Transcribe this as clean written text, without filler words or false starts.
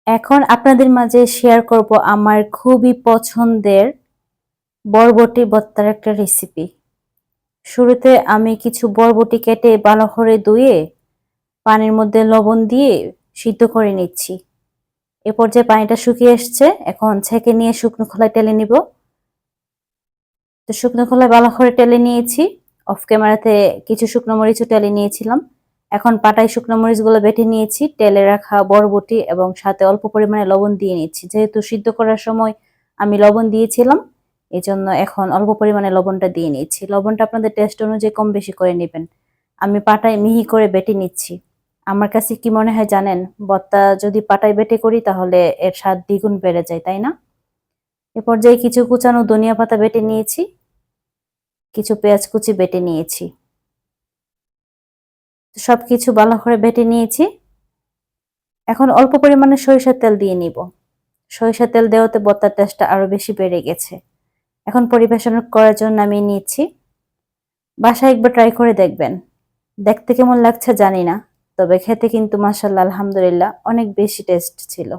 এখন আপনাদের মাঝে শেয়ার করব আমার খুবই পছন্দের বরবটি ভর্তার একটা রেসিপি। শুরুতে আমি কিছু বরবটি কেটে ভালো করে ধুয়ে পানির মধ্যে লবণ দিয়ে সিদ্ধ করে নিচ্ছি। এ পর্যায়ে পানিটা শুকিয়ে এসছে, এখন ছেঁকে নিয়ে শুকনো খোলায় টেলে নিব। তো শুকনো খোলায় ভালো করে টেলে নিয়েছি। অফ ক্যামেরাতে কিছু শুকনো মরিচও টেলে নিয়েছিলাম। এখন পাটায় শুকনো মরিচগুলো বেটে নিয়েছি, টেলে রাখা বরবটি এবং সাথে অল্প পরিমাণে লবণ দিয়ে নিচ্ছি। যেহেতু সিদ্ধ করার সময় আমি লবণ দিয়েছিলাম, এজন্য এখন অল্প পরিমাণে লবণটা দিয়ে নিচ্ছি। লবণটা আপনাদের টেস্ট অনুযায়ী কম বেশি করে নেবেন। আমি পাটায় মিহি করে বেটে নিচ্ছি। আমার কাছে কি মনে হয় জানেন, ভর্তা যদি পাটায় বেটে করি তাহলে এর স্বাদ দ্বিগুণ বেড়ে যায়, তাই না? এ পর্যায়ে কিছু কুচানো ধনিয়া পাতা বেটে নিয়েছি, কিছু পেঁয়াজ কুচি বেটে নিয়েছি। সবকিছু ভালো করে বেটে নিয়েছি। এখন অল্প পরিমাণে সরিষার তেল দিয়ে নিব। সরিষার তেল দেওয়াতে ভর্তার টেস্টটা আরো বেশি বেড়ে গেছে। এখন পরিবেশন করার জন্য নামিয়ে নিচ্ছি। বাসায় একবার ট্রাই করে দেখবেন। দেখতে কেমন লাগছে জানি না, তবে খেতে কিন্তু মাশাআল্লাহ আলহামদুলিল্লাহ অনেক বেশি টেস্ট ছিল।